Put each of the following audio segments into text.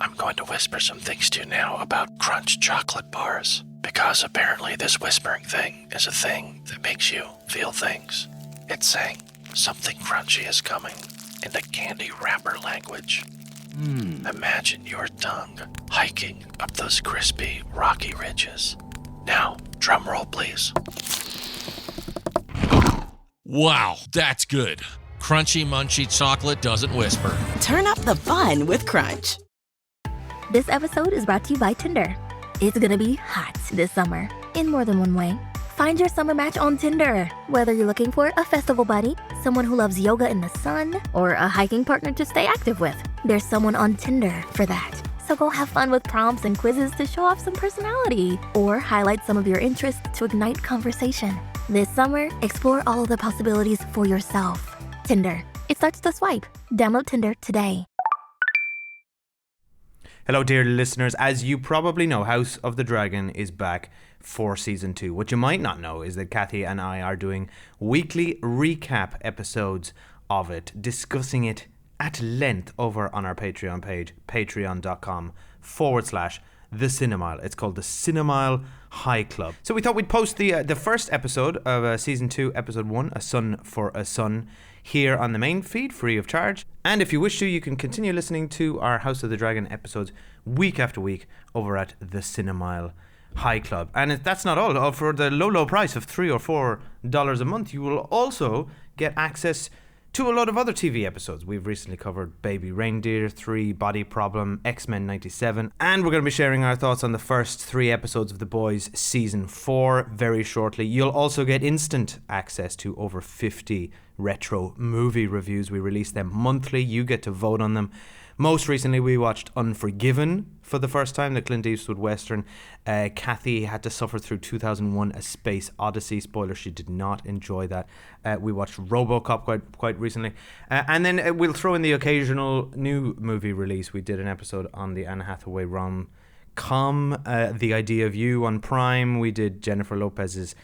I'm going to whisper some things to you now about Crunch chocolate bars, because apparently this whispering thing is a thing that makes you feel things. It's saying something crunchy is coming in the candy wrapper language. Imagine your tongue hiking up those crispy, rocky ridges. Now, drum roll, please. Wow, that's good. Crunchy, munchy chocolate doesn't whisper. Turn up the fun with Crunch. This episode is brought to you by Tinder. It's gonna be hot this summer, in more than one way. Find your summer match on Tinder. Whether you're looking for a festival buddy, someone who loves yoga in the sun, or a hiking partner to stay active with, there's someone on Tinder for that. So go have fun with prompts and quizzes to show off some personality, or highlight some of your interests to ignite conversation. This summer, explore all of the possibilities for yourself. Tinder. It starts to swipe. Download Tinder today. Hello, dear listeners. As you probably know, House of the Dragon is back for season 2. What you might not know is that Kathy and I are doing weekly recap episodes of it, discussing it at length over on our Patreon page, patreon.com/The Cinemile. It's called The Cinemile High Club. So we thought we'd post the first episode of season 2, episode 1, A Son for a Son, here on the main feed, free of charge. And if you wish to, you can continue listening to our House of the Dragon episodes week after week over at the Cinemile High Club. And that's not all. For the low price of $3 or $4 a month, you will also get access to a lot of other TV episodes. We've recently covered Baby Reindeer 3, Body Problem, X-Men 97, and we're going to be sharing our thoughts on the first 3 episodes of The Boys Season 4 very shortly. You'll also get instant access to over 50 retro movie reviews. We release them monthly. You get to vote on them. Most recently, we watched Unforgiven for the first time, the Clint Eastwood Western. Kathy had to suffer through 2001, A Space Odyssey. Spoiler, she did not enjoy that. We watched Robocop quite recently. And then we'll throw in the occasional new movie release. We did an episode on the Anne Hathaway rom-com, The Idea of You on Prime. We did Jennifer Lopez's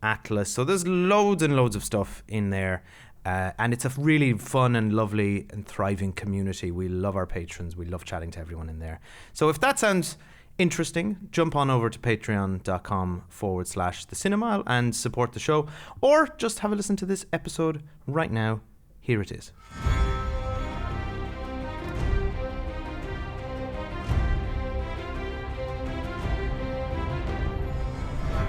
Atlas. So there's loads and loads of stuff in there. And it's a really fun and lovely and thriving community. We love our patrons. We love chatting to everyone in there. So if that sounds interesting, jump on over to patreon.com/The Cinemile and support the show. Or just have a listen to this episode right now. Here it is.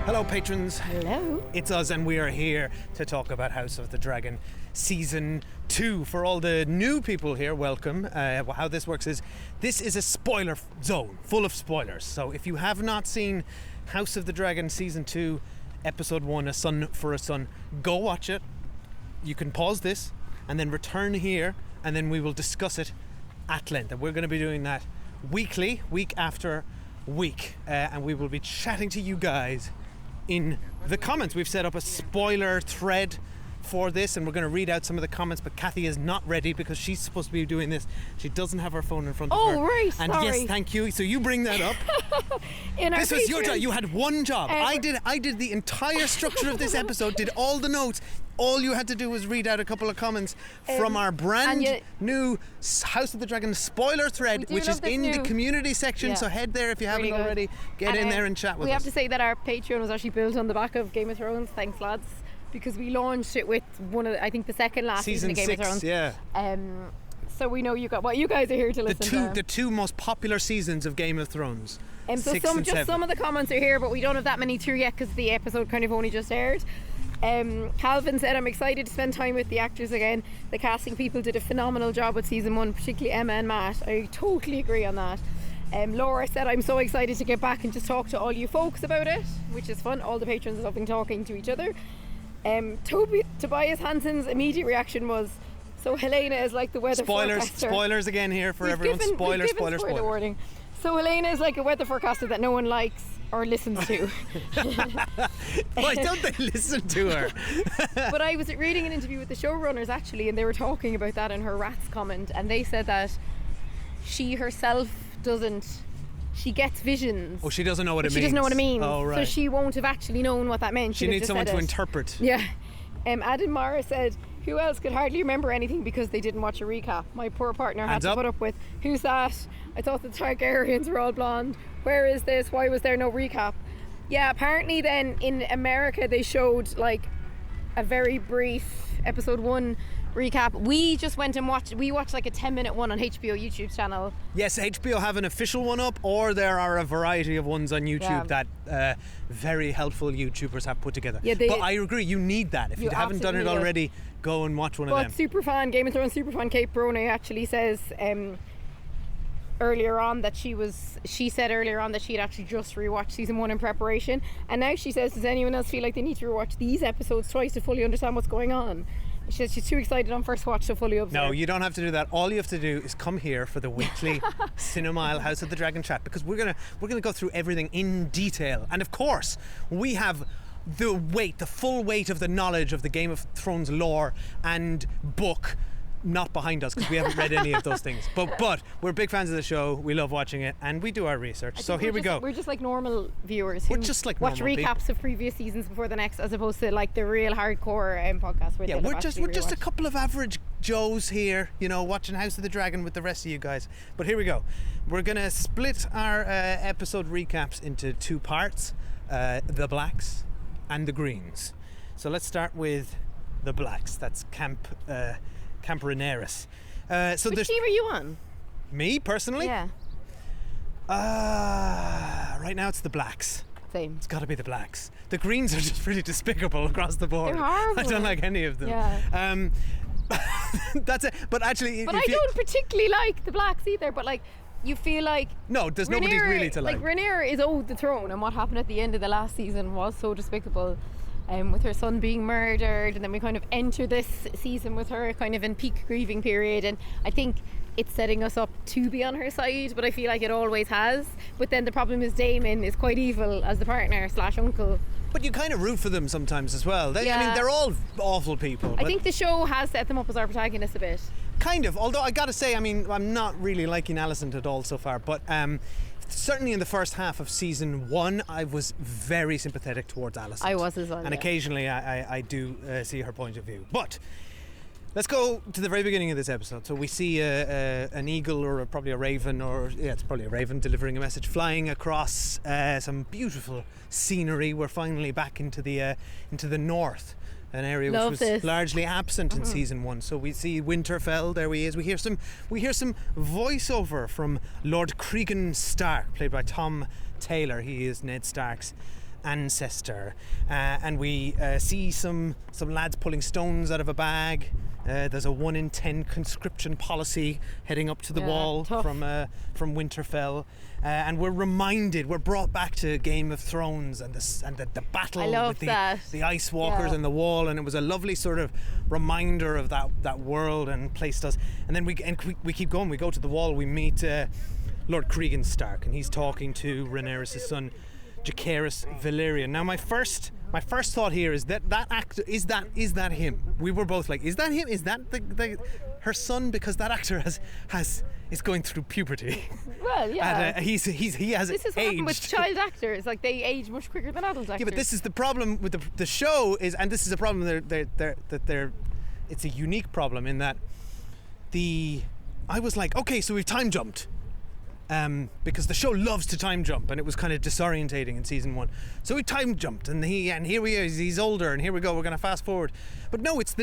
Hello, patrons. Hello. It's us, and we are here to talk about House of the Dragon Season 2. For all the new people here, welcome. How this works is, this is a spoiler zone, full of spoilers. So if you have not seen House of the Dragon Season 2, Episode 1, A Son for a Son, go watch it. You can pause this, and then return here, and then we will discuss it at length. And we're going to be doing that weekly, week after week. And we will be chatting to you guys in the comments. We've set up a spoiler thread for this, and we're going to read out some of the comments, but Kathy is not ready because she's supposed to be doing this. She doesn't have her phone in front of her. Oh, right, and sorry. Yes, thank you. So you bring that up. This was your job. You had one job. I did the entire structure of this episode, did all the notes. All you had to do was read out a couple of comments from our brand new House of the Dragon spoiler thread, which is in the community section. Yeah. So head there if you haven't already. Get in there and chat with us. We have to say that our Patreon was actually built on the back of Game of Thrones. Thanks, lads. Because we launched it with the second last season of Game of Thrones. Yeah. So we know what you guys are here to listen to. The two most popular seasons of Game of Thrones. So some of the comments are here, but we don't have that many through yet because the episode kind of only just aired. Calvin said, I'm excited to spend time with the actors again. The casting people did a phenomenal job with season 1, particularly Emma and Matt. I totally agree on that. Laura said, I'm so excited to get back and just talk to all you folks about it, which is fun. All the patrons are loving talking to each other. Tobias Hansen's immediate reaction was, so Helena is like the weather forecaster. Spoilers again here for everyone. Spoiler warning. So Helena is like a weather forecaster that no one likes or listens to. Why don't they listen to her? But I was reading an interview with the showrunners actually, and they were talking about that in her rats comment, and they said that she herself she gets visions. Oh, she doesn't know what it means. She doesn't know what it means. Oh, right. So she won't have actually known what that meant. She needs someone to interpret. Yeah. Adam Mara said, who else could hardly remember anything because they didn't watch a recap? My poor partner had to put up with, who's that? I thought the Targaryens were all blonde. Where is this? Why was there no recap? Yeah, apparently then in America they showed like a very brief episode 1 recap. We just went and watched like a 10-minute one on HBO YouTube channel. Yes, HBO have an official one up, or there are a variety of ones on YouTube that very helpful YouTubers have put together. Yeah, but I agree, you need that. If you haven't done it already, go and watch one of them. Superfan, Game of Thrones superfan Kate Brony actually says earlier on that she said earlier on that she had actually just rewatched season 1 in preparation, and now she says, does anyone else feel like they need to rewatch these episodes twice to fully understand what's going on? She says she's too excited on first watch to fully observe. No, you don't have to do that. All you have to do is come here for the weekly Cinemile House of the Dragon chat, because we're gonna go through everything in detail, and of course we have the full weight of the knowledge of the Game of Thrones lore and book not behind us, because we haven't read any of those things, but we're big fans of the show. We love watching it and we do our research, so here we go. We're just like normal viewers who watch recaps of previous seasons before the next, as opposed to like the real hardcore podcast where we're just a couple of average Joes here, watching House of the Dragon with the rest of you guys. But here we go. We're gonna split our episode recaps into 2 parts, the blacks and the greens. So let's start with the blacks. That's Camp Rhaenyra. Which team are you on? Me personally? Yeah. Right now it's the blacks. Same. It's got to be the blacks. The greens are just really despicable across the board. They're horrible. I don't like any of them. Yeah. That's it. But actually, I don't particularly like the blacks either. But like, you feel like there's nobody really to like. Like Rhaenyra is owed the throne, and what happened at the end of the last season was so despicable. With her son being murdered, and then we kind of enter this season with her kind of in peak grieving period, and I think it's setting us up to be on her side, but I feel like it always has. But then the problem is Daemon is quite evil as the partner / uncle. But you kind of root for them sometimes as well. I mean, they're all awful people. I think the show has set them up as our protagonists a bit. Kind of, although I gotta say, I mean, I'm not really liking Alicent at all so far, but certainly in the first half of season 1, I was very sympathetic towards Alicent. I was as well. And occasionally I do see her point of view. But let's go to the very beginning of this episode. So we see an eagle, or probably a raven, it's probably a raven, delivering a message, flying across some beautiful scenery. We're finally back into the north. An area which was largely absent in season 1. So we see Winterfell. There he is. We hear some voiceover from Lord Cregan Stark, played by Tom Taylor. He is Ned Stark's ancestor, and we see some lads pulling stones out of a bag. There's a 1 in 10 conscription policy heading up to the wall from Winterfell, and we're brought back to Game of Thrones and the battle with the Ice Walkers and the wall, and it was a lovely sort of reminder of that world and placed us. And then we keep going. We go to the wall. We meet Lord Cregan Stark, and he's talking to Rhaenyra's son, Jacaerys Valerian. Now my first thought here is that actor, is that him? We were both like, is that him? Is that her son? Because that actor is going through puberty. Well, yeah. And he has this is what happened with aged. child actors. Like, they age much quicker than adult actors. Yeah, but this is the problem with the show is, and this is a problem it's a unique problem in that I was like, okay, so we've time jumped. Because the show loves to time jump, and it was kind of disorientating in season 1. So we time jumped, and here he is. He's older, and here we go. We're going to fast forward, but no, it's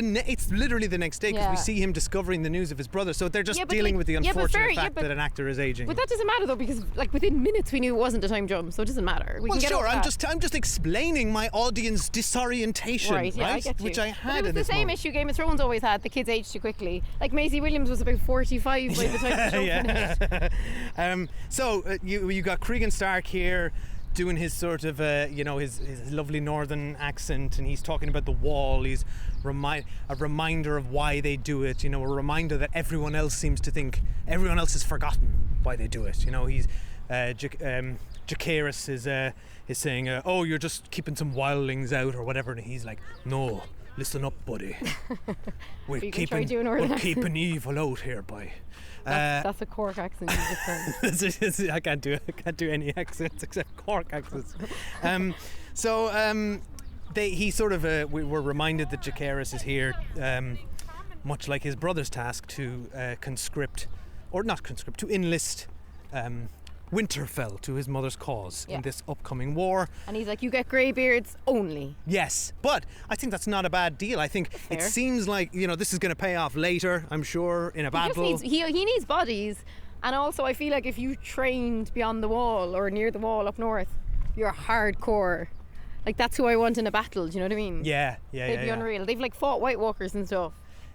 literally the next day, because we see him discovering the news of his brother. So they're just dealing with the unfortunate fact that an actor is aging. But that doesn't matter though, because like within minutes we knew it wasn't a time jump, so it doesn't matter. Well, sure. I'm just explaining my audience disorientation, right? Yeah, I get you. Which I had. But it was the same issue Game of Thrones always had. The kids aged too quickly. Like Maisie Williams was about 45 by the time the show finished. So you got Cregan Stark here doing his sort of his lovely northern accent, and he's talking about the wall. He's a reminder of why they do it, a reminder that everyone else seems to think everyone else has forgotten why they do it. He's Jacaerys is saying, oh, you're just keeping some wildlings out or whatever, and he's like, no, listen up, buddy. We're keeping evil out here, boy. That's a Cork accent you just done. I can't do any accents except Cork accents. We were reminded that Jacaerys is here, much like his brother's task to to enlist Winterfell to his mother's cause Yeah. in this upcoming war. And he's like, you get greybeards only. Yes, but I think that's not a bad deal. I think it Fair. seems like, this is going to pay off later, I'm sure, in a He just battle. needs, he needs bodies. And also, I feel like if you trained beyond the wall or near the wall up north, you're hardcore. Like, that's who I want in a battle, do you know what I mean? Yeah. They'd be unreal. They've like fought White Walkers and stuff.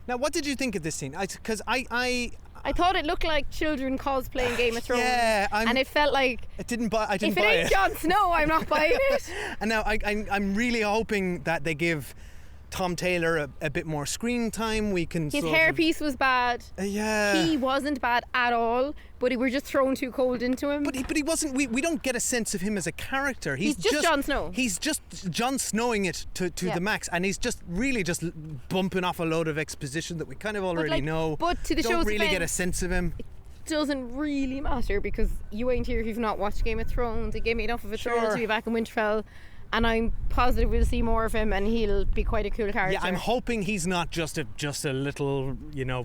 Now, what did you think of this scene? Because I thought it looked like children cosplaying Game of Thrones. Yeah, and it felt like, I didn't buy if it it. ain't Jon Snow, I'm not buying it. And now I'm really hoping that they give Tom Taylor a bit more screen time. We can His sort hairpiece was bad. yeah. He wasn't bad at all, but we were just thrown too cold into him. But he wasn't. We don't get a sense of him as a character. He's just Jon Snow. He's just Jon Snowing it to Yeah. the max, and he's just really just bumping off a load of exposition that we kind of already know. But to the don't show's really get a defense, sense of him. doesn't really matter because you ain't here if you've not watched Game of Thrones. It gave me enough of a thrill Sure. to be back in Winterfell, and I'm positive we'll see more of him, and he'll be quite a cool character. Yeah, I'm hoping he's not just a little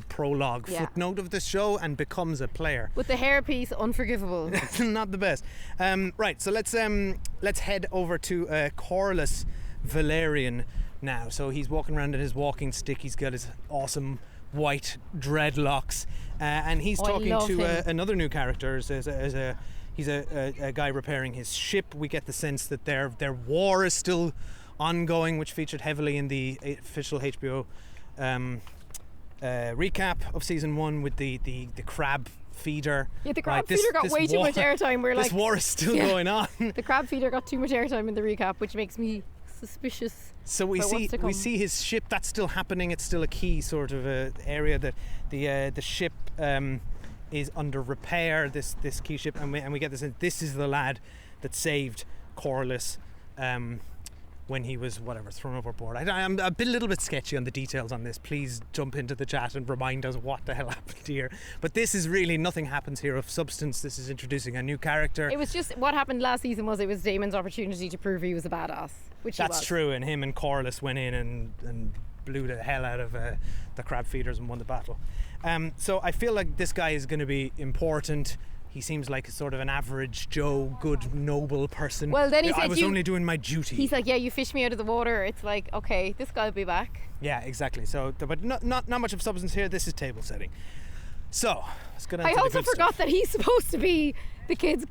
prologue Yeah. footnote of the show and becomes a player. With the hairpiece, unforgivable. Not the best. Right, so let's head over to Corlys Valerian now. So he's walking around in his walking stick. He's got his awesome white dreadlocks, and he's Oh, I talking love to him. another new character. He's a guy repairing his ship. We get the sense that their war is still ongoing, which featured heavily in the official HBO recap of season 1 with the crab feeder. Yeah, the crab Right, feeder got way too much airtime. We're This like, war is still Yeah. going on. the crab feeder got too much airtime in the recap, which makes me suspicious. So we But what's to we come? see his ship. That's still happening. It's still a key sort of area that the ship is under repair. This key ship, and we get this. This is the lad that saved Corlys when he was thrown overboard. I'm a little bit sketchy on the details on this. Please jump into the chat and remind us what the hell happened here. But this is really nothing happens here of substance. This is introducing a new character. It was just what happened last season was it was Damon's opportunity to prove he was a badass, which he That's was. true, and him and Corlys went in and blew the hell out of the crab feeders and won the battle. So I feel like this guy is going to be important. He seems like sort of an average Joe, good, noble person. Well, then he I said was you- only doing my duty. He's like, yeah, you fished me out of the water. It's like, okay, this guy'll be back. Yeah, exactly. So, but not much of substance here. This is table setting. So let's get on I to the also good forgot stuff. that he's supposed to be the kid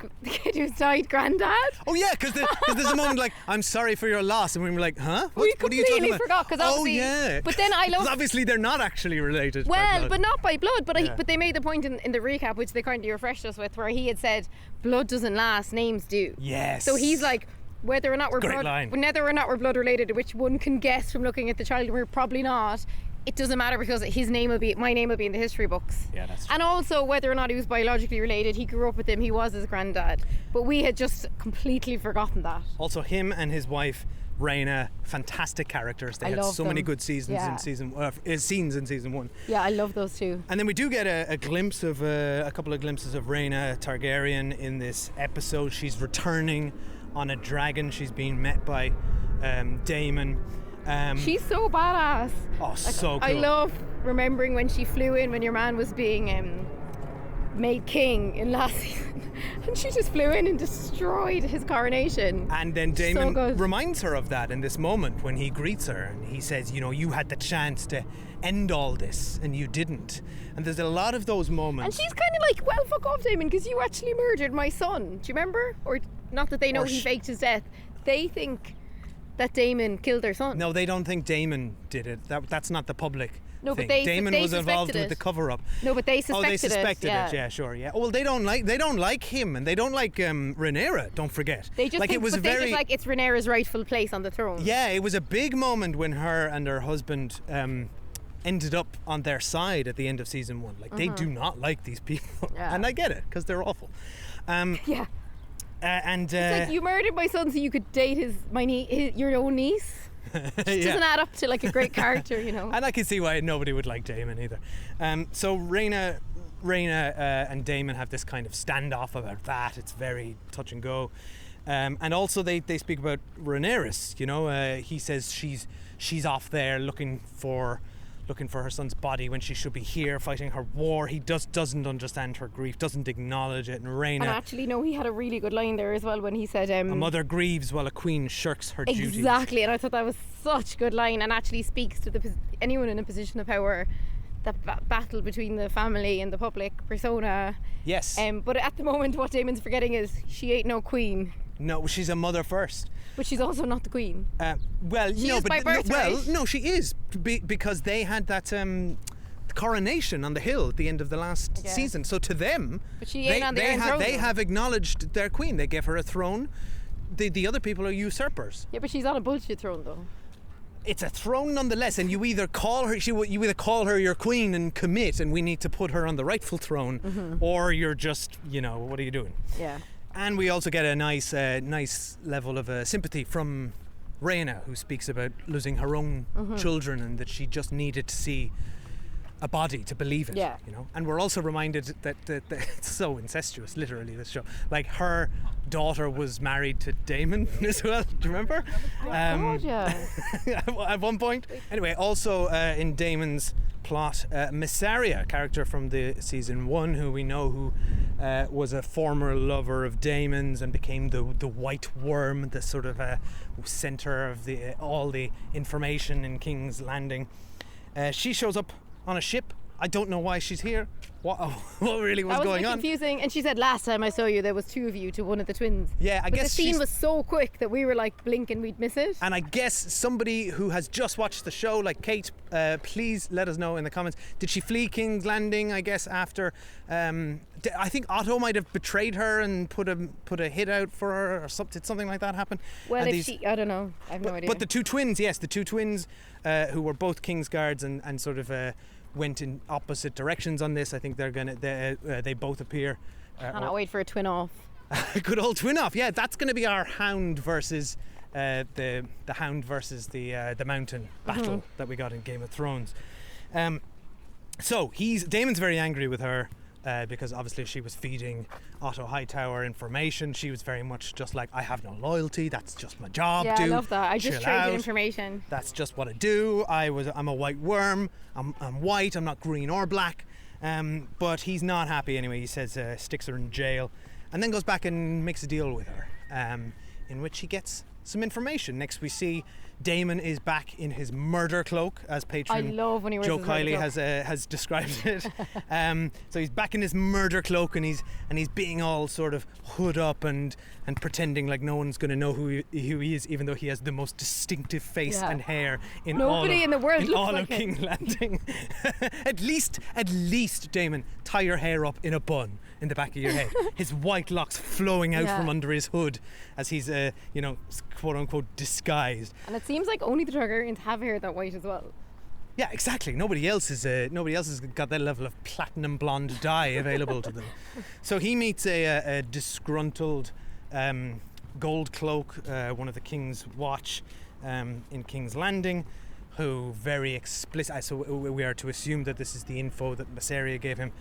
who's died granddad. Oh yeah, because there's a moment like, I'm sorry for your loss, and we were like, huh? We What are you talking completely about? forgot, 'cause oh obviously- yeah. but then I love- 'Cause obviously they're not actually related. by Well, blood. but not by blood. But Yeah. but they made the point in the recap, which they kindly refreshed us with, where he had said, blood doesn't last, names do. Yes. So he's like, whether or not we're Great blood, line. whether or not we're blood related, which one can guess from looking at the child, we're probably not. It doesn't matter because my name will be in the history books. Yeah, that's true. And also whether or not he was biologically related, he grew up with him, he was his granddad. But we had just completely forgotten that. Also, him and his wife Rhaena, fantastic characters. They I had love so many them. good seasons Yeah. in scenes in season 1. Yeah, I love those two. And then we do get a glimpse of a couple of glimpses of Rhaena Targaryen in this episode. She's returning on a dragon. She's being met by Daemon. She's so badass. Oh, so cool. I love remembering when she flew in when your man was being made king in last season, and she just flew in and destroyed his coronation. And then So Daemon good. reminds her of that in this moment when he greets her, and he says, you had the chance to end all this and you didn't. And there's a lot of those And moments. she's kind of like, well, fuck off, Damon, because you actually murdered my son. Do you remember? Or not that they know Or he sh- faked his death. They think that Damon killed their son. No, they don't think Daemon did it. That's not the public No, but thing. they- Damon they was involved suspected with the it. cover-up. No, but they suspected it. Oh, they suspected yeah. it. Yeah, sure. Yeah. Well, they don't like him, and they don't like Rhaenyra. Don't forget. They just like think, it was but very. they just like it's Rhaenyra's rightful place on the throne. Yeah, it was a big moment when her and her husband ended up on their side at the end of season 1. Like they do not like these people, Yeah. and I get it because they're awful. Yeah. And It's like you murdered my son so you could date your own niece. Doesn't add up to like a great character, you know. And I can see why nobody would like Daemon either. So Rhaena and Daemon have this kind of standoff about that. It's very touch and go. And also they speak about Rhaenyra. He says she's off there looking for looking for her son's body when she should be here fighting her war. He doesn't understand her grief, doesn't acknowledge it. And Rhaena... And actually, no, he had a really good line there as well when he said... a mother grieves while a queen shirks her duties. Exactly, and I thought that was such a good line, and actually speaks to anyone in a position of power, that battle between the family and the public persona. Yes. But at the moment, what Damon's forgetting is she ain't no queen. No, she's a mother first. But she's also not the queen. Well, She no, is but by birthright. no, she is because they had that coronation on the hill at the end of the last season. So to them, But she ain't on the Iron Throne, they though. have acknowledged their queen. They gave her a throne. The other people are usurpers. Yeah, but she's on a bullshit throne though. It's a throne nonetheless, and you either call her your queen and commit, and we need to put her on the rightful throne, or you're just, what are you doing? Yeah. And we also get a nice level of sympathy from Rhaena, who speaks about losing her own children and that she just needed to see a body to believe it. Yeah. And we're also reminded that it's so incestuous, literally, this show. Like, her daughter was married to Damon as well. Do you remember? God, yeah. At one point. Anyway, also in Damon's plot, Missaria, character from the season 1, who we know who was a former lover of Damon's and became the white worm, the sort of center of all the information in King's Landing. She shows up on a ship. I don't know why she's here. What really was That was going a bit on? confusing. And she said last time I saw you there was 2 of you to one of the twins. Yeah, I but guess the scene she's- was so quick that we were like blinking we'd miss it. And I guess somebody who has just watched the show, like Kate, please let us know in the comments. Did she flee King's Landing, I guess, after... I think Otto might have betrayed her and put a hit out for her, or something like that happen. Well, And I don't know. I have no idea. But the two twins, who were both King's Guards and sort of went in opposite directions on this. I think they both appear. Cannot wait for a twin off. Good old twin off. Yeah, that's going to be our Hound versus the Hound versus the Mountain battle that we got in Game of Thrones. So Damon's very angry with her. Because obviously she was feeding Otto Hightower information. She was very much just like, I have no loyalty, that's just my job, Yeah, dude. I love that. I just Chill traded out. information. That's just what I do. I'm a white worm. I'm white, I'm not green or black. But he's not happy anyway. He says sticks her in jail and then goes back and makes a deal with her, in which he gets some information. Next we see Damon is back in his murder cloak, as patron I love when he wears Joe his murder Kiley cloak. has described it. So he's back in his murder cloak, and he's being all sort of hood up and pretending like no one's going to know who he is, even though he has the most distinctive face Yeah. and hair in Nobody all of, in the world in looks all like of him. King's Landing. At least, Damon, tie your hair up in a bun in the back of your head. His white locks flowing out Yeah. from under his hood as he's quote unquote disguised. And it seems like only the Targaryens have hair that white as well. Yeah, exactly. Nobody else has got that level of platinum blonde dye available to them. So he meets a disgruntled gold cloak, one of the King's Watch in King's Landing, who very explicit. So we are to assume that this is the info that Missaria gave him,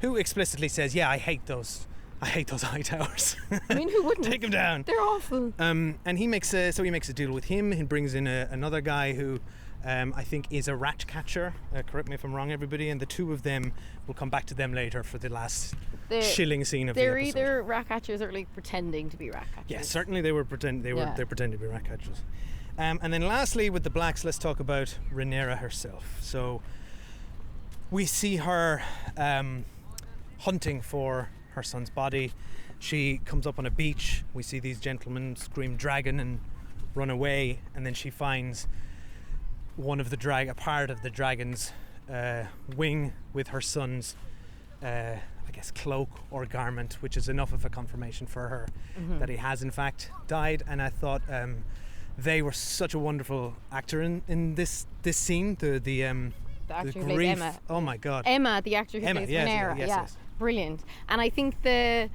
who explicitly says, "Yeah, I hate those high towers. I mean, who wouldn't? Take them down." They're awful. And he makes a deal with him. He brings in another guy who I think is a rat catcher. Correct me if I'm wrong, everybody. And the two of them, we'll come back to them later for the last chilling scene of the They're episode. either rat catchers or like pretending to be rat catchers. Yeah, certainly they pretend to be rat catchers. And then lastly, with the blacks, let's talk about Rhaenyra herself. So we see her hunting for her son's body. She comes up on a beach. We see these gentlemen scream dragon and run away, and then she finds a part of the dragon's wing with her son's I guess cloak or garment, which is enough of a confirmation for her that he has in fact died. And I thought they were such a wonderful actor in this scene. The actor who plays grief. Emma. Oh my god. Emma, the actor who Emma, plays yes, Rhaenyra. yes. Brilliant. And I think the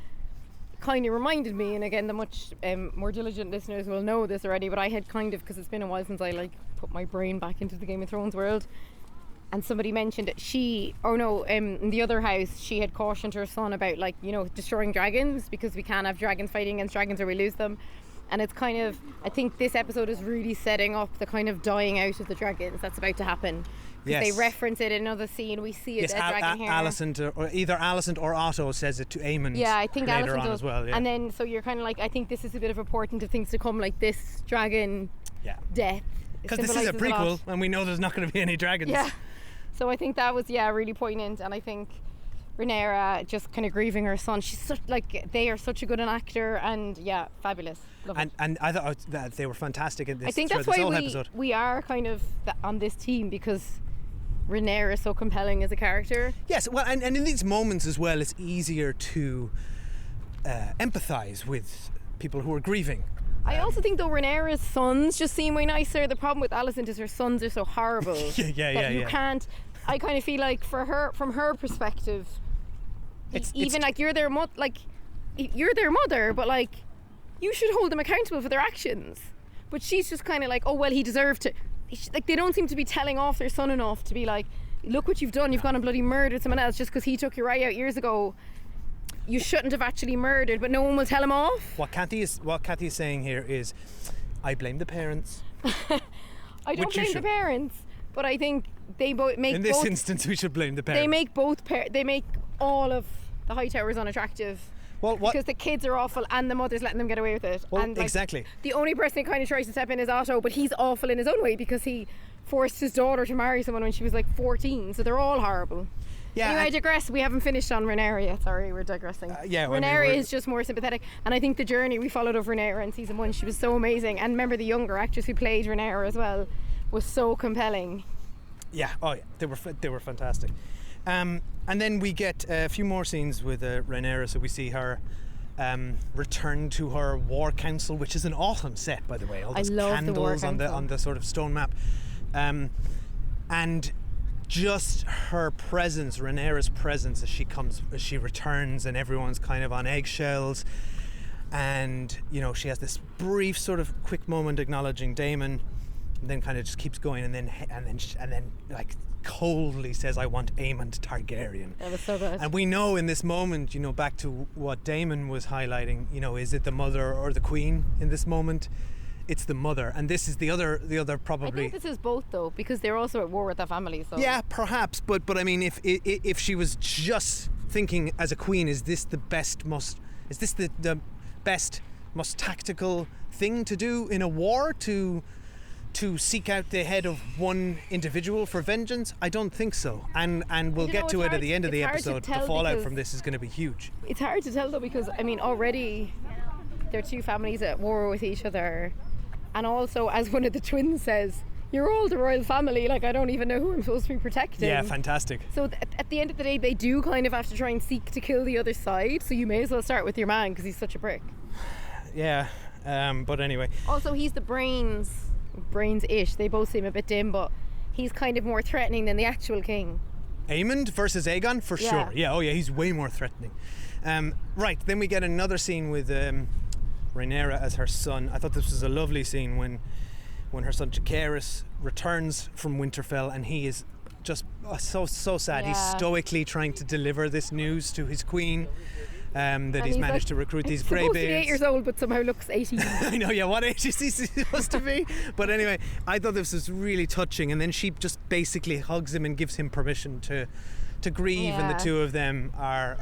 kind of reminded me, and again the much more diligent listeners will know this already, but I had kind of, because it's been a while since I put my brain back into the Game of Thrones world, and somebody mentioned it, in the other house she had cautioned her son about destroying dragons, because we can't have dragons fighting against dragons or we lose them. And it's kind of, I think this episode is really setting up the kind of dying out of the dragons that's about to happen. Because they reference it in another scene. We see a dead dragon here. Alicent, or either Alicent or Otto says it to Aemond. Yeah, I think later Alicent on does. as well. Yeah. And then, so you're kind of like, I think this is a bit of a portent of things to come, like this dragon death. Because this is a prequel, and we know there's not going to be any dragons. Yeah. So I think that was really poignant, and I think Rhaenyra just kind of grieving her son. She's such, like, they are such a good an actor, and fabulous. Love it. And I thought that they were fantastic in this. I think that's this why whole episode. we are kind of on this team, because Rhaenyra is so compelling as a character. Yes, well, and in these moments as well, it's easier to empathise with people who are grieving. I also think though Rhaenyra's sons just seem way nicer. The problem with Alicent is her sons are so horrible. Yeah. You can't. I kind of feel like for her, from her perspective, like you're their mother, but like you should hold them accountable for their actions. But she's just kind of like, oh well, he deserved to. Like they don't seem to be telling off their son enough to be like, look what you've done. You've gone and bloody murdered someone else just because he took your eye out years ago. You shouldn't have actually murdered, but no one will tell him off. What Kathy is saying here is, I blame the parents. I don't blame the parents, but I think they both make. In this instance, we should blame the parents. They make they make all of the Hightowers unattractive. Well, what? Because the kids are awful and the mother's letting them get away with it. Well, and like, exactly. The only person who kind of tries to step in is Otto, but he's awful in his own way because he forced his daughter to marry someone when she was like 14. So they're all horrible. Yeah, anyway, I digress. We haven't finished on Rhaenyra yet. Sorry, we're digressing. Rhaenyra is just more sympathetic, and I think the journey we followed of Rhaenyra in season 1, she was so amazing. And remember, the younger actress who played Rhaenyra as well was so compelling. Yeah, they were fantastic. And then we get a few more scenes with Rhaenyra. So we see her return to her war council, which is an awesome set, by the way. All those candles on the sort of stone map, and just her presence, Rhaenyra's presence, as she returns, and everyone's kind of on eggshells, and she has this brief sort of quick moment acknowledging Daemon, and then kind of just keeps going, and then like coldly says, "I want Aemond Targaryen." That was so good. And we know in this moment, back to what Daemon was highlighting, is it the mother or the queen in this moment? It's the mother, and this is the other probably. I think this is both though, because they're also at war with their family. So yeah, perhaps, but I mean, if she was just thinking as a queen, is this the best, most tactical thing to do in a war, to seek out the head of one individual for vengeance? I don't think so, and we'll get to it at the end of the episode. The fallout from this is going to be huge. It's hard to tell though, because I mean, already there are two families at war with each other. And also, as one of the twins says, you're all the royal family, like I don't even know who I'm supposed to be protecting. Yeah, fantastic. So at the end of the day, they do kind of have to try and seek to kill the other side, so you may as well start with your man because he's such a prick. Yeah, but anyway. Also, he's the brains-ish. They both seem a bit dim, but he's kind of more threatening than the actual king. Aemond versus Aegon, for sure. Yeah, he's way more threatening. Right, then we get another scene with Rhaenyra as her son. I thought this was a lovely scene when her son Jacaerys returns from Winterfell, and he is just so sad. He's stoically trying to deliver this news to his queen, that he's managed to recruit these greybeards. He's supposed to be 8 years old, but somehow looks 18. I know, yeah, what age is he supposed to be? But anyway, I thought this was really touching, and then she just basically hugs him and gives him permission to grieve, and the two of them are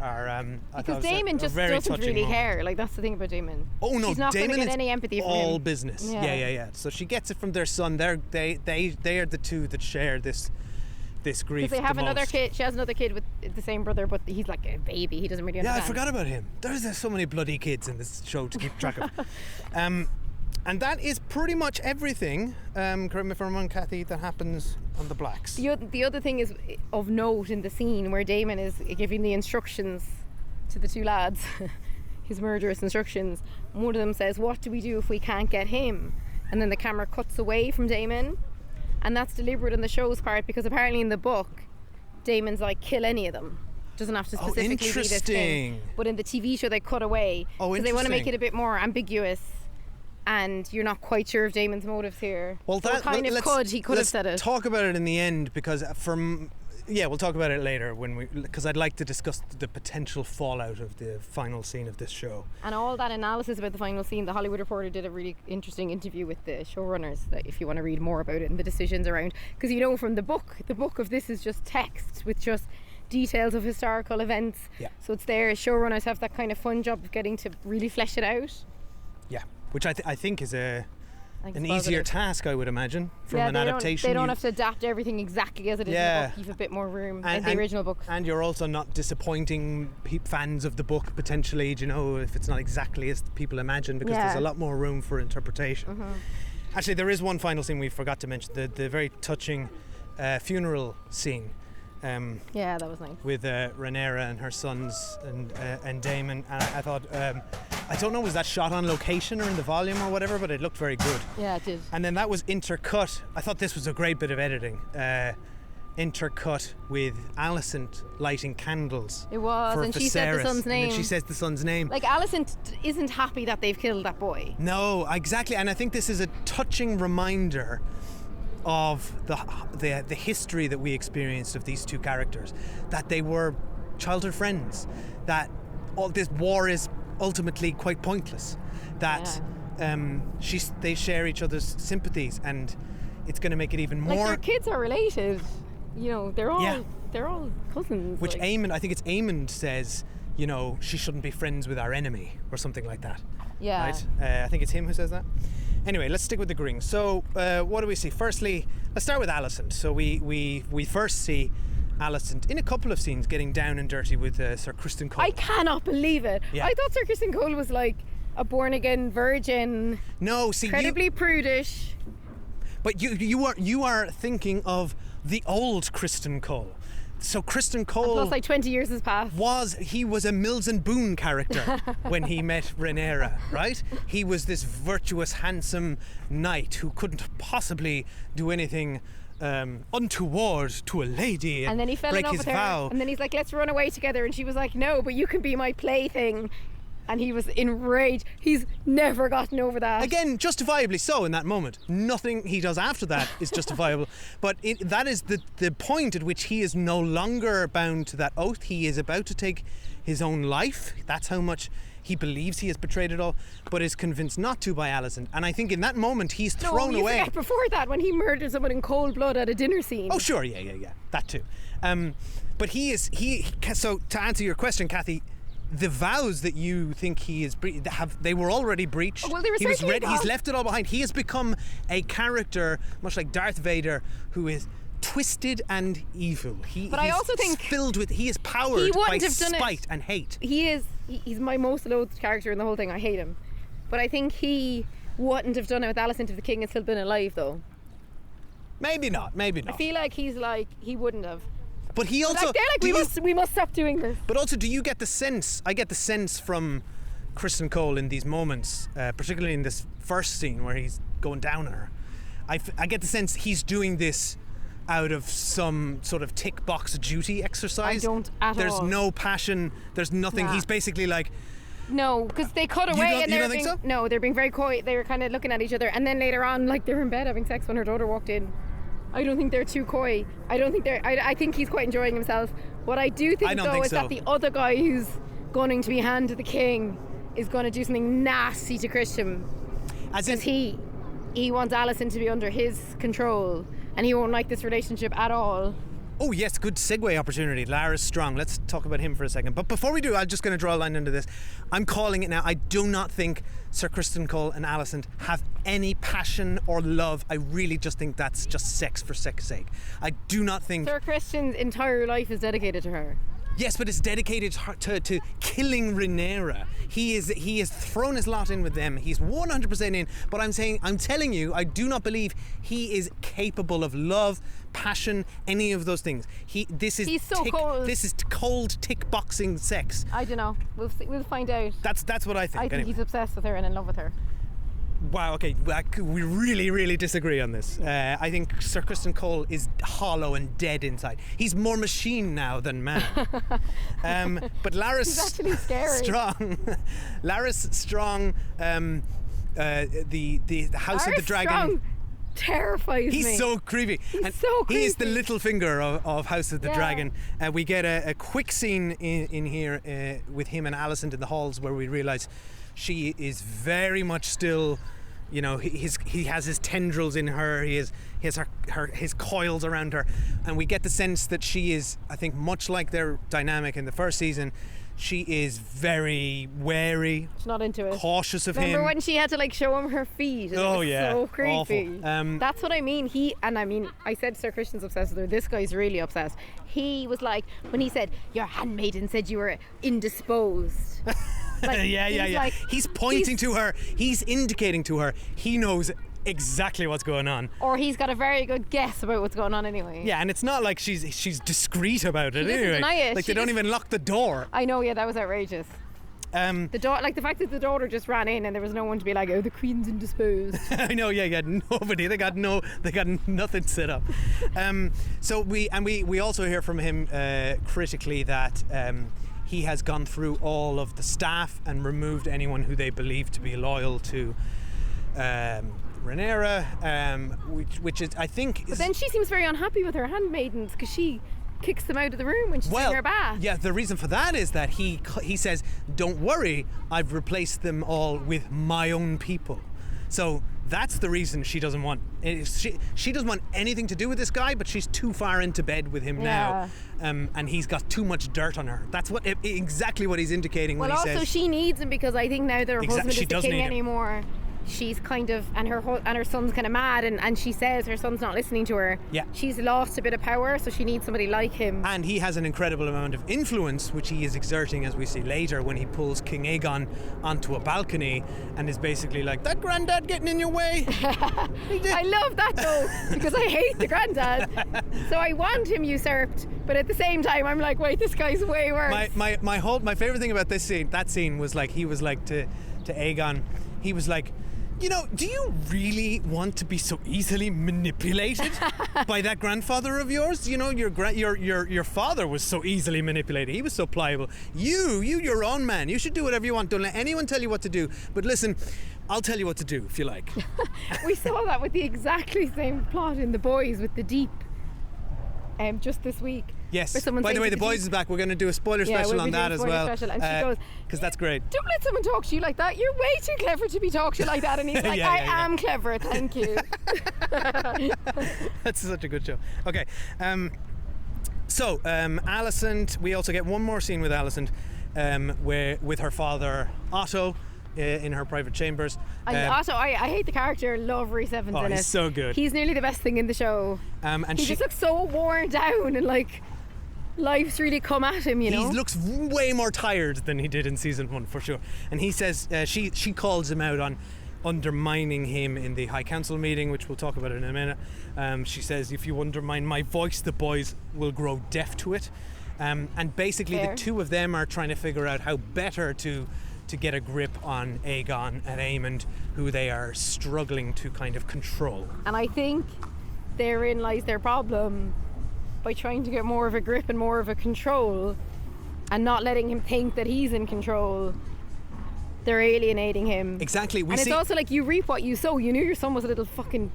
because Daemon just doesn't really care. Like, that's the thing about Daemon. Oh no, she's not Daemon going to get is any empathy from all him. business. Yeah. So she gets it from their son. They are the two that share this grief. Because they have another most. kid. She has another kid with the same brother, but he's like a baby. He doesn't really understand. Yeah, I forgot about him. There's so many bloody kids in this show to keep track of. And that is pretty much everything, correct me if I'm wrong, Kathy, that happens on the Blacks. The other thing is of note in the scene where Daemon is giving the instructions to the two lads, his murderous instructions. One of them says, "What do we do if we can't get him?" And then the camera cuts away from Daemon, and that's deliberate on the show's part, because apparently in the book, Daemon's like, kill any of them. Doesn't have to specifically be this thing. But in the TV show, they cut away. Oh, so they want to make it a bit more ambiguous. And you're not quite sure of Daemon's motives here. Well, he could have said it. Let's talk about it in the end, because from Yeah, we'll talk about it later because I'd like to discuss the potential fallout of the final scene of this show. And all that analysis about the final scene, the Hollywood Reporter did a really interesting interview with the showrunners, that if you want to read more about it and the decisions around, because from the book of this is just text with just details of historical events. Yeah. So it's there. Showrunners have that kind of fun job of getting to really flesh it out. Yeah, which I think is an easier positive task, I would imagine, from an adaptation. They don't have to adapt everything exactly as it is in the book. You have a bit more room in the original book. And you're also not disappointing fans of the book, potentially, if it's not exactly as people imagine, because there's a lot more room for interpretation. Actually, there is one final scene we forgot to mention, the very touching funeral scene. Yeah, that was nice. With Rhaenyra and her sons and Daemon. And I thought, I don't know, was that shot on location or in the volume or whatever, but it looked very good. Yeah, it did. And then that was intercut. I thought this was a great bit of editing. Intercut with Alicent lighting candles. It was, and she said the son's name. And then she says the son's name. Like, Alicent isn't happy that they've killed that boy. No, exactly. And I think this is a touching reminder of the history that we experienced of these two characters, that they were childhood friends, that all this war is ultimately quite pointless, that they share each other's sympathies, and it's going to make it even more. Like, their kids are related, they're all cousins. Which Aemond, I think it's Aemond says, she shouldn't be friends with our enemy or something like that. Yeah. Right? I think it's him who says that. Anyway, let's stick with the Grings. So, what do we see? Firstly, let's start with Alicent. So we first see Alicent in a couple of scenes getting down and dirty with Sir Criston Cole. I cannot believe it. Yeah. I thought Sir Criston Cole was like a born-again virgin. No, see, incredibly prudish. But you are thinking of the old Criston Cole. So Criston Cole, plus like 20 years has passed. He was a Mills and Boon character when he met Rhaenyra, right? He was this virtuous, handsome knight who couldn't possibly do anything untoward to a lady and then he fell in love with her. And then he's like, let's run away together. And she was like, no, but you can be my plaything. And he was enraged. He's never gotten over that. Again, justifiably so in that moment. Nothing he does after that is justifiable. But that is the point at which he is no longer bound to that oath. He is about to take his own life. That's how much he believes he has betrayed it all, but is convinced not to by Alicent. And I think in that moment he's thrown away. Forget before that, when he murdered someone in cold blood at a dinner scene. Oh sure, yeah, that too. But so to answer your question, Kathy, the vows that you think he is they were already breached. Well, they were he's left it all behind. He has become a character, much like Darth Vader, who is twisted and evil. I also think he is powered by spite and hate. He's my most loathed character in the whole thing. I hate him. But I think he wouldn't have done it with Alicent if the king had still been alive, though. Maybe not. I feel like he wouldn't have. But he also... we must stop doing this. But also, do you get the sense... I get the sense from Criston Cole in these moments, particularly in this first scene where he's going down on her. I get the sense he's doing this out of some sort of tick box duty exercise. I don't at all. There's no passion. There's nothing. Nah. He's basically like... No, because they cut away and they're being... So? No, they're being very coy. They were kind of looking at each other. And then later on, like, they were in bed having sex when her daughter walked in. I don't think they're too coy. I think he's quite enjoying himself. What I do think, though, is that the other guy who's going to be hand to the king is going to do something nasty to Christian. Because he wants Alicent to be under his control, and he won't like this relationship at all. Oh yes, good segue opportunity. Larys Strong. Let's talk about him for a second. But before we do, I'm just going to draw a line under this. I'm calling it now. I do not think Sir Criston Cole and Alicent have any passion or love. I really just think that's just sex for sex's sake. I do not think... Sir Criston's entire life is dedicated to her. Yes, but it's dedicated to killing Rhaenyra. He has thrown his lot in with them. He's 100% in. But I'm telling you, I do not believe he is capable of love, passion, any of those things. He's so cold. This is cold tick boxing sex. I don't know. We'll find out. That's what I think. I think he's obsessed with her and in love with her. Wow, okay, we really, really disagree on this. I think Sir Criston Cole is hollow and dead inside. He's more machine now than man. But Larys... He's actually scary. Larys Strong, the House of the Dragon... Strong. terrifies me. He's so creepy. He's so He is the creepy. little finger of House of the Yeah. Dragon. We get a quick scene in here with him and Alicent in the halls where we realise she is very much still, you know, he has his tendrils in her. He has his coils around her, and we get the sense that she is, I think, much like their dynamic in the first season. She is very wary, She's not into it. cautious of Remember him. when she had to like show him her feet? And Oh, it was yeah. so creepy. Awful. That's what I mean. I said Sir Christian's obsessed with her. This guy's really obsessed. He was like, when he said, your handmaiden said you were indisposed. Like, yeah. like, he's pointing to her. He's indicating to her. He knows exactly what's going on. or he's got a very good guess about what's going on anyway. Yeah, and it's not like she's discreet about it She doesn't anyway. deny it. Like She they don't just- even lock the door. I know, yeah, that was outrageous. The fact that the daughter just ran in and there was no one to be like, oh, the queen's indisposed. I know, yeah, nobody. They got nothing set up. So we also hear from him critically that he has gone through all of the staff and removed anyone who they believe to be loyal to Rhaenyra, which is, I think, But then she seems very unhappy with her handmaidens because she kicks them out of the room when she's in her bath. yeah, the reason for that is that he says, don't worry, I've replaced them all with my own people. So that's the reason she doesn't want she doesn't want anything to do with this guy, but she's too far into bed with him now, and he's got too much dirt on her. That's exactly what he's indicating Well, when he also says. she needs him because I think now that her husband she is the does king need him. anymore, she's kind of and her son's kind of mad, and she says her son's not listening to her. Yeah. She's lost a bit of power, so she needs somebody like him. And he has an incredible amount of influence, which he is exerting, as we see later, when he pulls King Aegon onto a balcony and is basically like, that granddad getting in your way? I love that though because I hate the granddad, so I want him usurped, but at the same time I'm like, wait, this guy's way worse. My favorite thing about that scene was like he was like to Aegon, he was like, you know, do you really want to be so easily manipulated by that grandfather of yours? You know, your father was so easily manipulated. He was so pliable. You're your own man. You should do whatever you want. Don't let anyone tell you what to do. But listen, I'll tell you what to do if you like. We saw that with the exactly same plot in The Boys with the Deep just this week. Yes. Where someone By the says way, to The Boys is back. We're going to do a spoiler Yeah, special we'll on be that doing as spoiler well. special, and she goes, because that's great. don't let someone talk to you like that. You're way too clever to be talked to like that. And he's like, Yeah, I yeah. am clever, thank you. That's such a good show. Okay. So Alicent, we also get one more scene with Alicent where with her father Otto in her private chambers. Also, I hate the character. Love Rhys Evans in it. He's so good. He's nearly the best thing in the show. And He just looks so worn down and like life's really come at him, you know. He looks way more tired than he did in season 1 for sure. And he says she calls him out on undermining him in the High Council meeting, which we'll talk about in a minute. She says, if you undermine my voice, the boys will grow deaf to it. And basically Fair. the two of them are trying to figure out how better to get a grip on Aegon and Aemond, who they are struggling to kind of control. And I think therein lies their problem. By trying to get more of a grip and more of a control and not letting him think that he's in control, they're alienating him. Exactly. It's also like you reap what you sow. You knew your son was a little fucking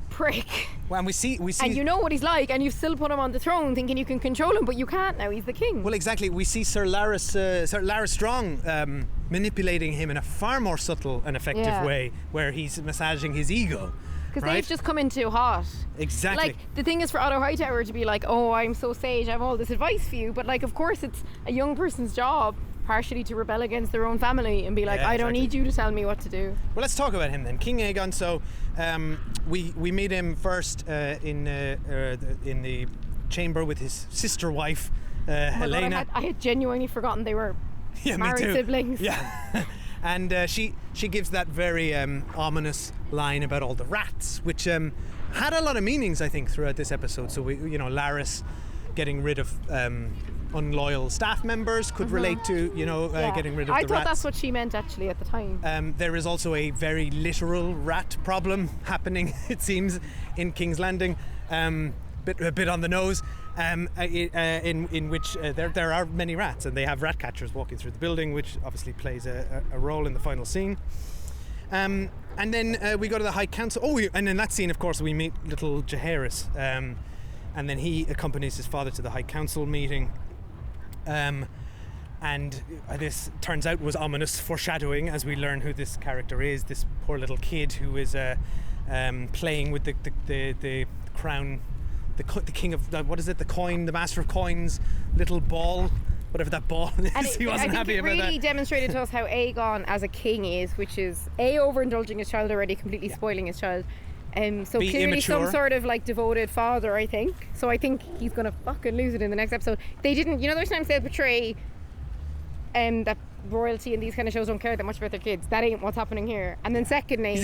prick. Well, and we see And you know what he's like, and you've still put him on the throne thinking you can control him, but you can't now. He's the king. Well, exactly. We see Sir Larys Strong manipulating him in a far more subtle and effective way, where he's massaging his ego. Because right? they've just come in too hot. Exactly. Like, the thing is for Otto Hightower to be like, oh, I'm so sage, I have all this advice for you. But, like, of course, it's a young person's job partially to rebel against their own family and be like, Yeah, I don't exactly. need you to tell me what to do. Well, let's talk about him then. King Aegon. So we meet him first in the chamber with his sister wife, Oh my God, Helena. I had genuinely forgotten they were Yeah, me married too. siblings. Yeah. And she gives that very ominous line about all the rats, which had a lot of meanings, I think, throughout this episode. So Larys getting rid of unloyal staff members could relate to Yeah. getting rid of I the thought rats. that's what she meant actually at the time. There is also a very literal rat problem happening, it seems, in King's Landing. A bit on the nose, in which there are many rats, and they have rat catchers walking through the building, which obviously plays a role in the final scene. And then we go to the High Council. And in that scene, of course, we meet little Jaehaerys. And then he accompanies his father to the High Council meeting. And this turns out was ominous foreshadowing as we learn who this character is. This poor little kid who is playing with the crown, the king of what is it? The coin, the master of coins, little ball, whatever that ball is. And he wasn't happy about that. It really demonstrated to us how Aegon as a king is, which is overindulging his child already, completely spoiling his child. So Be clearly immature. some sort of like devoted father, I think. So I think he's gonna fucking lose it in the next episode. They didn't, there's times they'll portray that royalty in these kind of shows don't care that much about their kids. That ain't what's happening here. And then secondly,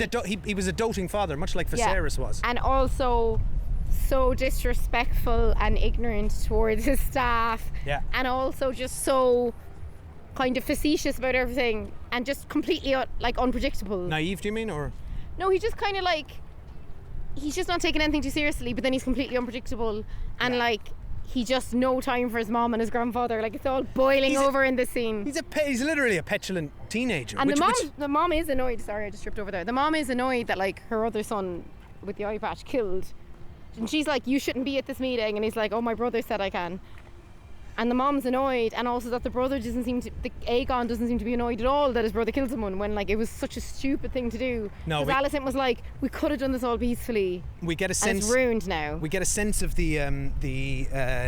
he was a doting father, much like Viserys was. And also so disrespectful and ignorant towards his staff. Yeah. And also just so kind of facetious about everything and just completely like unpredictable. Naive, do you mean, or? No, he just kind of like, he's just not taking anything too seriously, but then he's completely unpredictable and like he just no time for his mom and his grandfather. Like it's all boiling over in this scene. He's literally a petulant teenager. And the mom is annoyed. Sorry, I just tripped over there. The mom is annoyed that like her other son with the eye patch killed, and she's like, "You shouldn't be at this meeting," and he's like, "Oh, my brother said I can." And the mom's annoyed, and also that the Aegon doesn't seem to be annoyed at all that his brother killed someone when like it was such a stupid thing to do. No, because Alicent was like, we could have done this all peacefully. We get a sense. And it's ruined now. We get a sense of the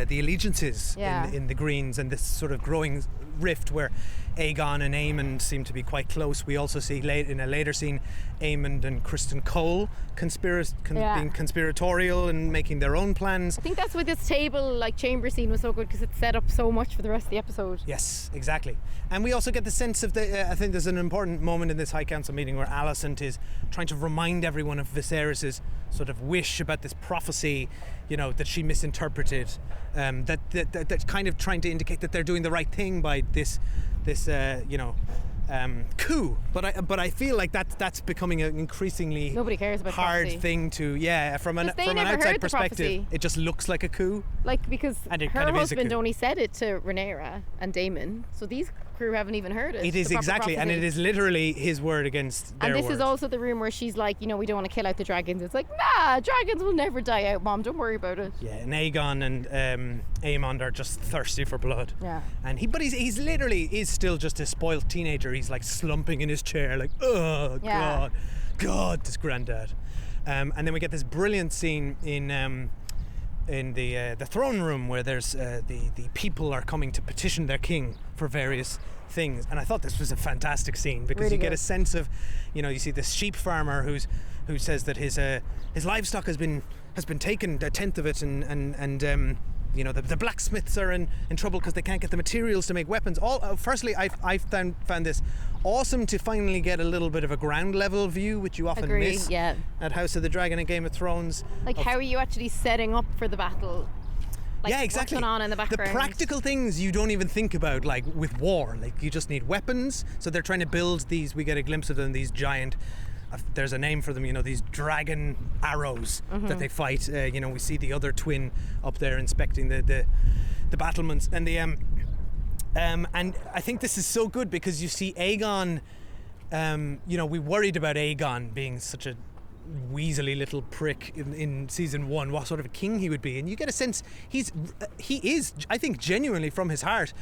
allegiances in the Greens and this sort of growing rift where Aegon and Aemond seem to be quite close. We also see in a later scene Aemond and Kristen Cole being conspiratorial and making their own plans. I think that's why this table like chamber scene was so good, because it set up so much for the rest of the episode. Yes, exactly. And we also get the sense of I think there's an important moment in this High Council meeting where Alicent is trying to remind everyone of Viserys's sort of wish about this prophecy, that she misinterpreted, that's kind of trying to indicate that they're doing the right thing by this coup. But I feel like that's becoming an increasingly nobody cares about hard prophecy. thing to from an outside perspective. It just looks like a coup. Like because And it her kind of is a husband coup. only said it to Rhaenyra and Daemon, so these crew haven't even heard it. It is the proper exactly, and prophecy. it is literally his word against their And this word. is also the room where she's like, we don't want to kill out the dragons. It's like, nah, dragons will never die out, Mom. Don't worry about it. Yeah, and Aegon and Aemond are just thirsty for blood. Yeah. And he's literally is still just a spoiled teenager. He's like slumping in his chair, like, oh Yeah. God, this granddad. And then we get this brilliant scene in the throne room where there's the people are coming to petition their king for various things, and I thought this was a fantastic scene because Really you get good. a sense of, you see this sheep farmer who says that his livestock has been taken, a tenth of it, and the blacksmiths are in trouble because they can't get the materials to make weapons. Firstly, I found this awesome to finally get a little bit of a ground level view, which you often Agree, miss yeah. at House of the Dragon and Game of Thrones. Like, how are you actually setting up for the battle? Like, yeah, exactly. What's going on in the background? The practical things you don't even think about, like with war. Like, you just need weapons. So they're trying to build these. We get a glimpse of them. These giant. There's a name for them. These dragon arrows that they fight. We see the other twin up there inspecting the battlements and the and I think this is so good because you see Aegon. We worried about Aegon being such a weaselly little prick in season 1, what sort of a king he would be, and you get a sense he is, I think, genuinely from his heart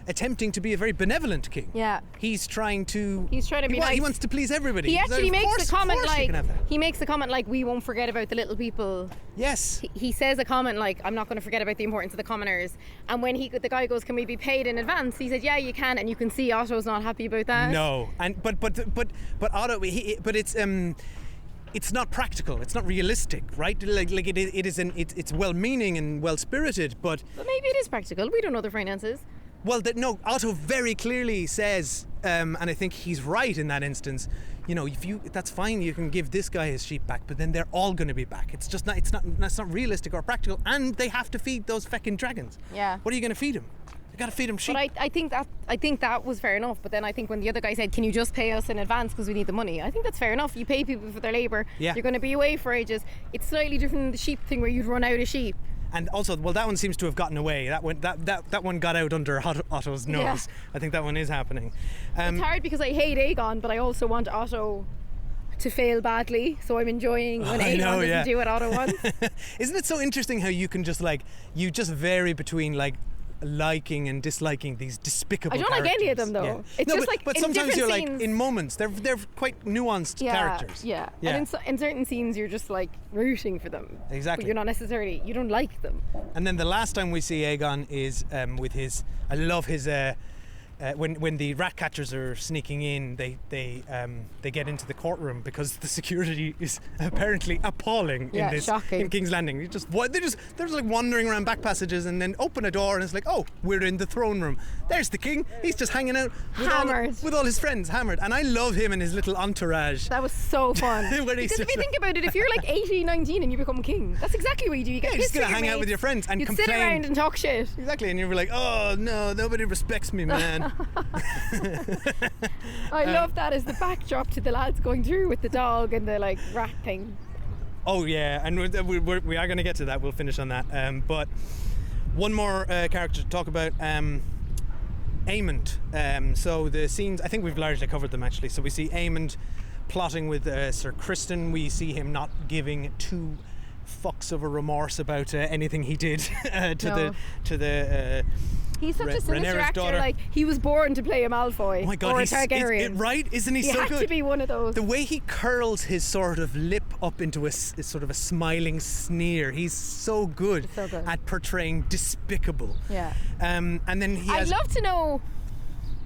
attempting to be a very benevolent king. Yeah. He's trying to be nice. He wants to please everybody. He actually makes the comment like, we won't forget about the little people. yes, He says a comment like, I'm not going to forget about the importance of the commoners. And when the guy goes, can we be paid in advance? He said, yeah, you can. And you can see Otto's not happy about that. no, and but Otto, it's not practical. It's not realistic, right? Like it's well-meaning and well-spirited, but maybe it is practical. We don't know the finances. well, no. Otto very clearly says, and I think he's right in that instance. That's fine. You can give this guy his sheep back, but then they're all going to be back. It's just not. That's not realistic or practical, and they have to feed those feckin' dragons. Yeah. What are you going to feed them? You got to feed them sheep. But I think that was fair enough. But then I think when the other guy said, can you just pay us in advance because we need the money? I think that's fair enough. You pay people for their labour. Yeah. You're going to be away for ages. It's slightly different than the sheep thing where you'd run out of sheep. And also, well, that one seems to have gotten away. That one got out under Otto's nose. Yeah. I think that one is happening. It's hard because I hate Aegon, but I also want Otto to fail badly, so I'm enjoying when Aegon doesn't do it all at once. Isn't it so interesting how you can just like, you just vary between like liking and disliking these despicable I don't characters. like any of them though. Yeah. It's no, just but, like but in sometimes different you're scenes, like in moments they're quite nuanced characters. Yeah. Yeah. And in certain scenes you're just like rooting for them. Exactly. But you're not necessarily, you don't like them. And then the last time we see Aegon is with his, I love his when the rat catchers are sneaking in, they get into the courtroom because the security is apparently appalling shocking. in King's Landing. They're just like wandering around back passages and then open a door and it's like, oh, we're in the throne room. There's the king. He's just hanging out with all his friends, hammered. And I love him and his little entourage. That was so fun. Because if you think about it, if you're like 18, 19 and you become king, that's exactly what you do. You get you're just pissed gonna with hang your out with mates, your friends and you'd complain. sit around and talk shit. Exactly, and you're like, oh no, nobody respects me, man. I love that as the backdrop to the lads going through with the dog and the like rat thing. Oh yeah, and we are going to get to that. We'll finish on that. But one more character to talk about, Aemond. So the scenes, I think we've largely covered them actually. So we see Aemond plotting with Sir Criston. We see him not giving two fucks of a remorse about anything he did to the He's such a sinister Rhaenyra's actor. daughter. Like he was born to play a Malfoy Oh my God, or a he's Targaryen. right? Isn't he He so had good? to be one of those. The way he curls his sort of lip up into a sort of a smiling sneer, he's so good, So good. at portraying despicable. Yeah. And then he I'd has. love to know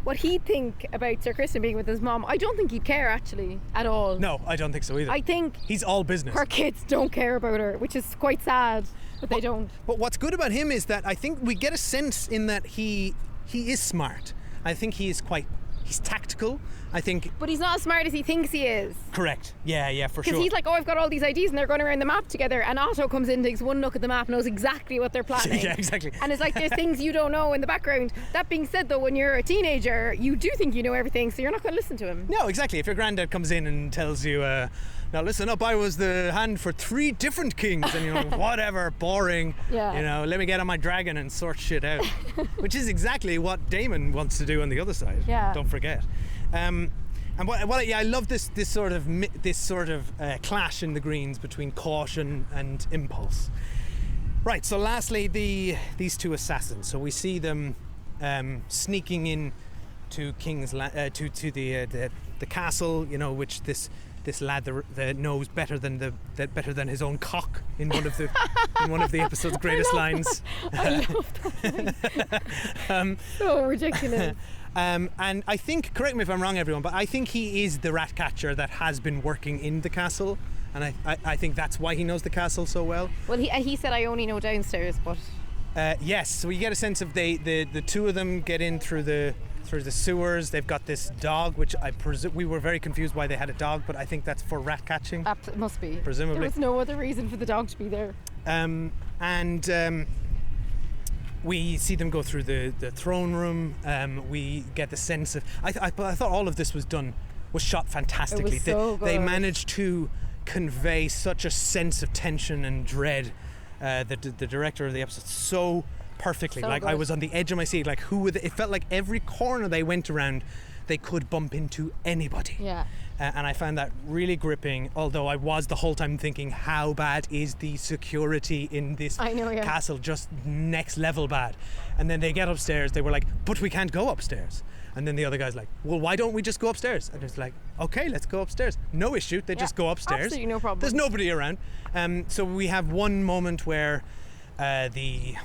what he'd think about Sir Criston being with his mom. I don't think he'd care actually at all. No, I don't think so either. I think he's all business. her kids don't care about her, which is quite sad, but they don't. But what's good about him is that I think we get a sense in that he is smart. I think he's tactical. I think. But he's not as smart as he thinks he is. Correct. Yeah, for sure. Because he's like, oh, I've got all these ideas and they're going around the map together, and Otto comes in, takes one look at the map, knows exactly what they're planning. Yeah, exactly. And it's like there's things you don't know in the background. That being said though, when you're a teenager, you do think you know everything, so you're not going to listen to him. No, exactly. If your granddad comes in and tells you, now listen up, I was the hand for 3 different kings, and you're like, whatever, boring. Yeah. You know, let me get on my dragon and sort shit out. Which is exactly what Daemon wants to do on the other side. Yeah. Don't forget. And I love this sort of clash in the Greens between caution and impulse. Right. So lastly, these two assassins. So we see them sneaking in to King's to the castle. You know, which this lad that knows better than his own cock in one of the episode's greatest lines. I love that. So ridiculous. And I think, correct me if I'm wrong, everyone, but I think he is the rat catcher that has been working in the castle, and I think that's why he knows the castle so well. Well, he said I only know downstairs, but yes. So you get a sense of the two of them get in through the sewers. They've got this dog, which I presume we were very confused why they had a dog, but I think that's for rat catching. it must be. Presumably. There was no other reason for the dog to be there. We see them go through the throne room. We get the sense of. I thought all of this was shot fantastically. It was so good. They managed to convey such a sense of tension and dread. The director of the episode so perfectly. So like good. I was on the edge of my seat. Like it felt like every corner they went around, they could bump into anybody. Yeah. And I found that really gripping, although I was the whole time thinking, how bad is the security in this castle? Just next level bad. And then they get upstairs, they were like, but we can't go upstairs. And then the other guy's like, well, why don't we just go upstairs? And it's like, okay, let's go upstairs. No issue, they just go upstairs. Absolutely no problem. There's nobody around. So we have one moment where the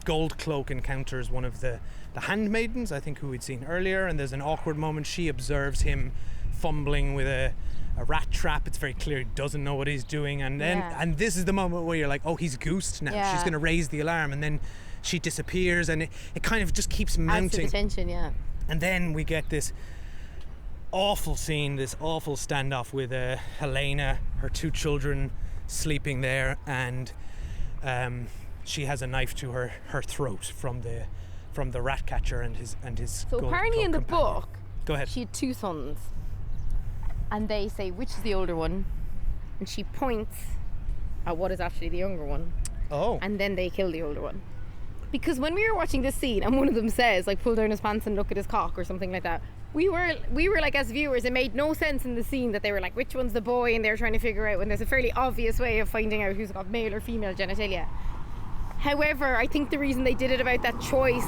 Gold Cloak encounters one of the handmaidens, I think, who we'd seen earlier, and there's an awkward moment. She observes him fumbling with a rat trap. It's very clear he doesn't know what he's doing, and then and this is the moment where you're like, oh, he's goosed now. She's going to raise the alarm, and then she disappears, and it kind of just keeps mounting. Adds to the tension, yeah. And then we get this awful scene, this awful standoff with Helena, her 2 children sleeping there, and she has a knife to her throat from the rat catcher and his So apparently in the book, go ahead. she had 2 sons, and they say which is the older one, and she points at what is actually the younger one. Oh. And then they kill the older one. Because when we were watching this scene and one of them says, like, pull down his pants and look at his cock or something like that, we were like, as viewers, it made no sense in the scene that they were like, which one's the boy, and they're trying to figure out when there's a fairly obvious way of finding out who's got male or female genitalia. However, I think the reason they did it about that choice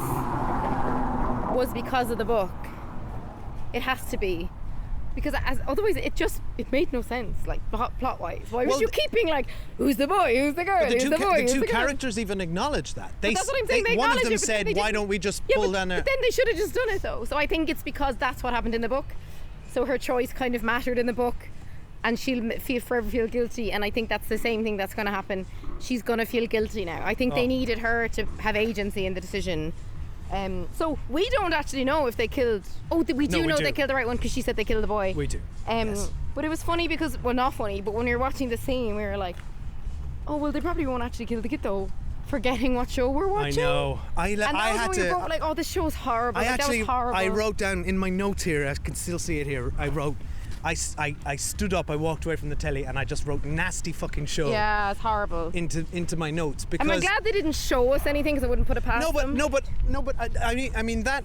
was because of the book. It has to be. Because otherwise it made no sense, like plot wise. Why was you keeping like, who's the boy, who's the girl, who's the boy, the two characters even acknowledge that. That's what I'm saying. One of them said, why don't we just pull down But then they should have just done it though. So I think it's because that's what happened in the book. So her choice kind of mattered in the book, and she'll forever feel guilty. And I think that's the same thing that's going to happen. She's going to feel guilty now. I think they needed her to have agency in the decision. So we don't actually know if they killed. We do know they killed the right one, because she said they killed the boy. We do. Yes. But it was funny because, well, not funny, but when we were watching the scene, we were like, oh well, they probably won't actually kill the kid though, forgetting what show we're watching. I know. I had to. Like, oh, this show's horrible. That was horrible. I wrote down in my notes here. I can still see it here. I wrote. I stood up, I walked away from the telly, and I just wrote nasty fucking show. Yeah, it's horrible. Into my notes, because I'm glad they didn't show us anything, because I wouldn't put it past them. No, but I mean that.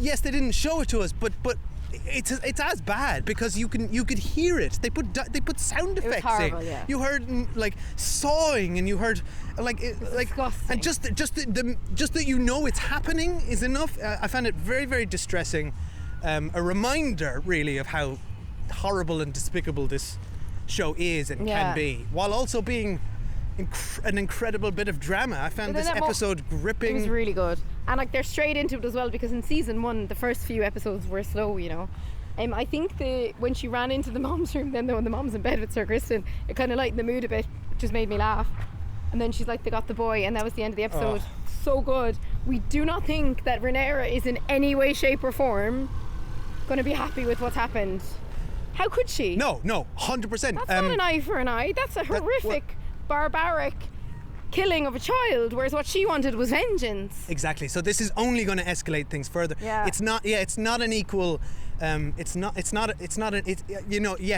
Yes, they didn't show it to us, but it's as bad, because you could hear it. They put sound effects horrible, in. yeah. You heard like sawing, and you heard like disgusting. and just that you know it's happening is enough. I found it very, very distressing. A reminder, really, of how horrible and despicable this show is and can be, while also being an incredible bit of drama. I found this episode gripping. It was really good, and like they're straight into it as well, because in season 1 the first few episodes were slow, you know. I think when she ran into the mom's room, then when the mom's in bed with Sir Kristen, it kind of lightened the mood a bit, which just made me laugh. And then she's like, they got the boy, and that was the end of the episode. So good. We do not think that Rhaenyra is in any way, shape or form going to be happy with what's happened. How could she? No, 100%. That's not an eye for an eye. That's a horrific, barbaric killing of a child, whereas what she wanted was vengeance. Exactly. So this is only going to escalate things further. Yeah. It's not an equal. Yes,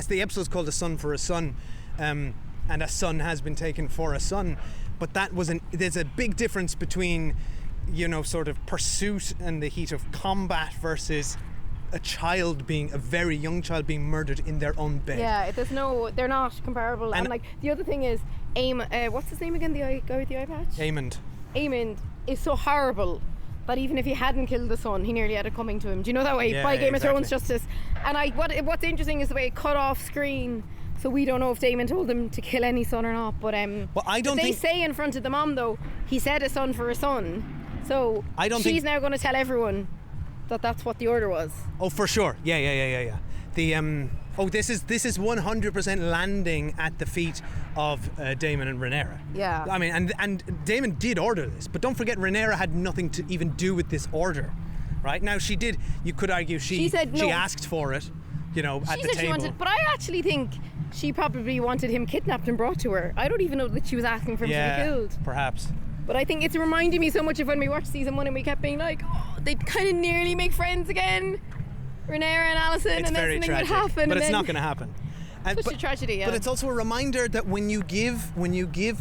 the episode's called "A Son for a Son," and a son has been taken for a son, but there's a big difference between, sort of pursuit and the heat of combat versus a very young child being murdered in their own bed. Yeah, they're not comparable. And like the other thing is, what's his name again? The guy with the eye patch? Aemond is so horrible that even if he hadn't killed the son, he nearly had it coming to him. Do you know that way? By Game of Thrones justice. And what's interesting is the way it cut off screen. So we don't know if Daemon told him to kill any son or not. But they say in front of the mom though, he said a son for a son. So she's now going to tell everyone that that's what the order was. Oh, for sure. Yeah. This is 100% landing at the feet of Daemon and Rhaenyra. Yeah. I mean, and Daemon did order this, but don't forget, Rhaenyra had nothing to even do with this order, right? Now she did. You could argue she said no. She asked for it, at the table. She wanted, but I actually think she probably wanted him kidnapped and brought to her. I don't even know that she was asking for him to be killed. Perhaps. But I think it's reminding me so much of when we watched season 1 and we kept being like, they kind of nearly make friends again, Rhaenyra and Alicent, and then something would happen. But it's not going to happen. Such a tragedy, yeah. But it's also a reminder that when you give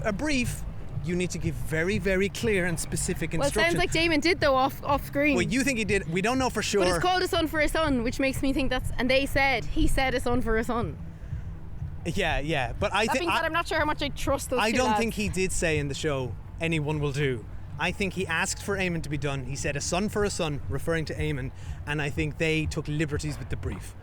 a brief, you need to give very, very clear and specific instructions. Well, it sounds like Daemon did though off screen. Well, you think he did. We don't know for sure. But it's called A Son for a Son, which makes me think and he said a son for a son. Yeah. But I think I'm not sure how much I trust those I two don't lads. think he did say in the show, anyone will do. I think he asked for Aemon to be done. He said a son for a son, referring to Aemon, and I think they took liberties with the brief.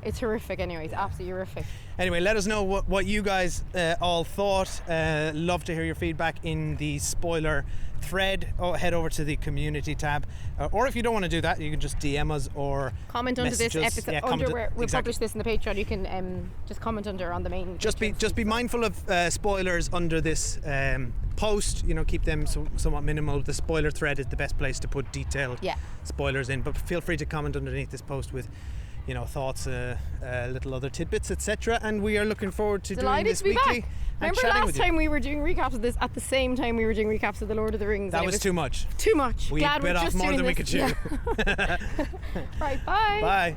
It's horrific anyway. It's absolutely horrific. Anyway, let us know what you guys all thought. Love to hear your feedback in the spoiler thread. Head over to the community tab. Or if you don't want to do that, you can just DM us or comment under this episode. Yeah, where we publish this in the Patreon. You can just comment under on the main. Just be mindful of spoilers under this post. Keep them somewhat minimal. The spoiler thread is the best place to put detailed spoilers in. But feel free to comment underneath this post with thoughts, little other tidbits, etc. And we are looking forward to doing this weekly. Back. Remember last time we were doing recaps of this at the same time we were doing recaps of The Lord of the Rings? That was too much. Too much. We bit off more than we could chew. Right, bye. Bye.